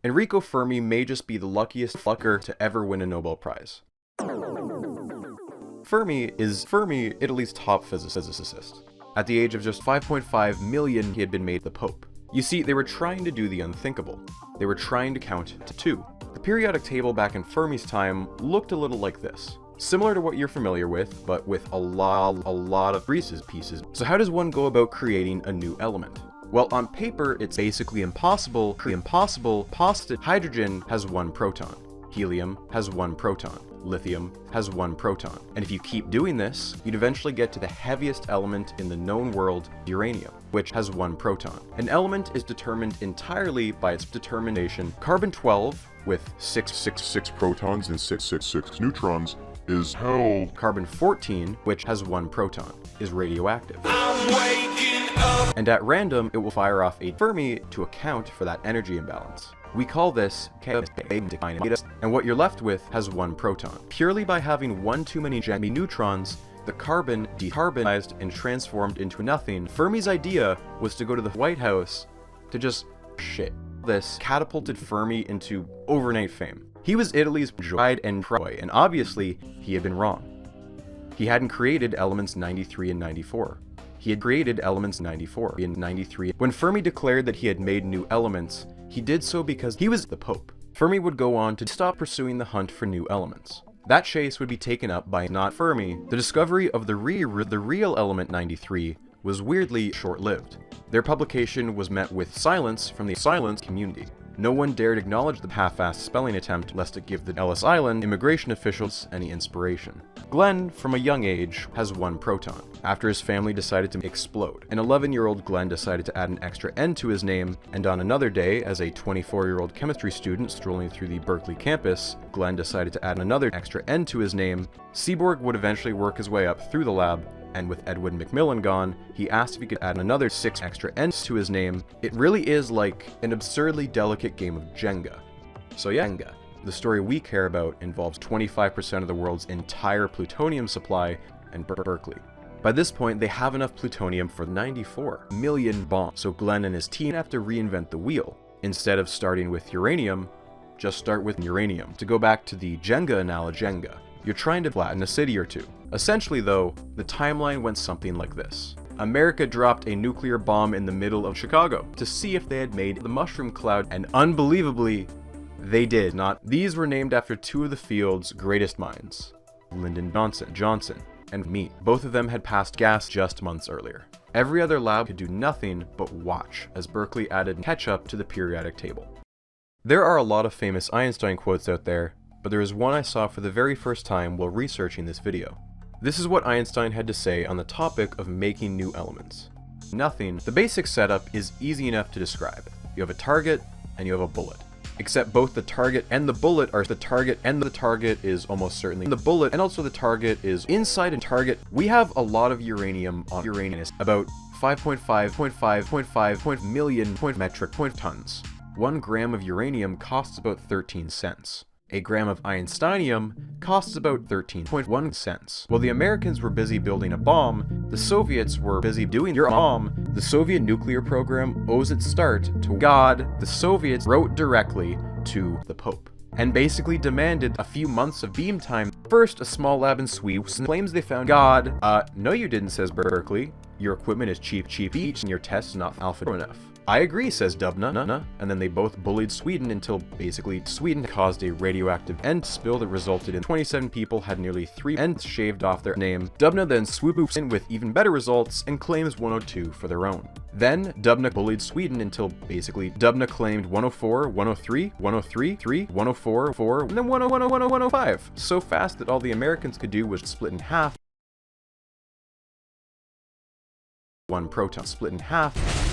Enrico Fermi may just be the luckiest fucker to ever win a Nobel Prize. Fermi is Italy's top physicist. At the age of just 5.5 million, he had been made the Pope. You see, they were trying to do the unthinkable. They were trying to count to 2. The periodic table back in Fermi's time looked a little like this. Similar to what you're familiar with, but with a lot of Reese's pieces. So how does one go about creating a new element? Well, on paper, it's basically impossible. Positive hydrogen has 1 proton. Helium has 1 proton. Lithium has 1 proton. And if you keep doing this, you'd eventually get to the heaviest element in the known world, uranium, which has 1 proton. An element is determined entirely by its determination. Carbon-12 with 6 protons and 6 neutrons is hell. Carbon-14, which has 1 proton, is radioactive. I'm waking up. And at random, it will fire off a Fermi to account for that energy imbalance. We call this chaos, and what you're left with has 1 proton. Purely by having 1 too many neutrons, the carbon decarbonized and transformed into nothing. Fermi's idea was to go to the White House to just shit. This catapulted Fermi into overnight fame. He was Italy's pride and joy, and obviously, he had been wrong. He hadn't created elements 93 and 94. He had created elements 94 and 93. When Fermi declared that he had made new elements, he did so because he was the Pope. Fermi would go on to stop pursuing the hunt for new elements. That chase would be taken up by not Fermi. The discovery of the real element 93 was weirdly short-lived. Their publication was met with silence from the silence community. No one dared acknowledge the half-assed spelling attempt lest it give the Ellis Island immigration officials any inspiration. Glenn, from a young age, has 1 proton. After his family decided to explode, an 11-year-old Glenn decided to add an extra N to his name, and on another day, as a 24-year-old chemistry student strolling through the Berkeley campus, Glenn decided to add another extra N to his name. Seaborg would eventually work his way up through the lab, and with Edwin McMillan gone, he asked if he could add another 6 extra N's to his name. It really is like an absurdly delicate game of Jenga. So yeah, Jenga. The story we care about involves 25% of the world's entire plutonium supply and Berkeley. By this point, they have enough plutonium for 94 million bombs, so Glenn and his team have to reinvent the wheel. Instead of starting with uranium, just start with uranium. To go back to the Jenga analogy, you're trying to flatten a city or 2. Essentially though, the timeline went something like this. America dropped a nuclear bomb in the middle of Chicago to see if they had made the mushroom cloud, and unbelievably, they did not. These were named after 2 of the field's greatest minds, Lyndon Johnson, and me. Both of them had passed gas just months earlier. Every other lab could do nothing but watch as Berkeley added ketchup to the periodic table. There are a lot of famous Einstein quotes out there, but there is one I saw for the very first time while researching this video. This is what Einstein had to say on the topic of making new elements. Nothing. The basic setup is easy enough to describe. You have a target and you have a bullet. Except both the target and the bullet are the target, and the target is almost certainly the bullet, and also the target is inside a target. We have a lot of uranium on Uranus, about 5.5 million metric tons. 1 gram of uranium costs about 13 cents. A gram of Einsteinium costs about 13.1 cents. While the Americans were busy building a bomb, the Soviets were busy doing their bomb. The Soviet nuclear program owes its start to God. The Soviets wrote directly to the Pope and basically demanded a few months of beam time. First, a small lab in Sweden claims they found God. No you didn't, says Berkeley. Your equipment is cheap each, and your tests not alpha enough. I agree, says Dubna, and then they both bullied Sweden until basically Sweden caused a radioactive end spill that resulted in 27 people had nearly 3 ends shaved off their name. Dubna then swoops in with even better results and claims 102 for their own. Then Dubna bullied Sweden until basically Dubna claimed 104, 103, 103, 104, 4, and then 101, 105. So fast that all the Americans could do was split in half. 1 proton split in half.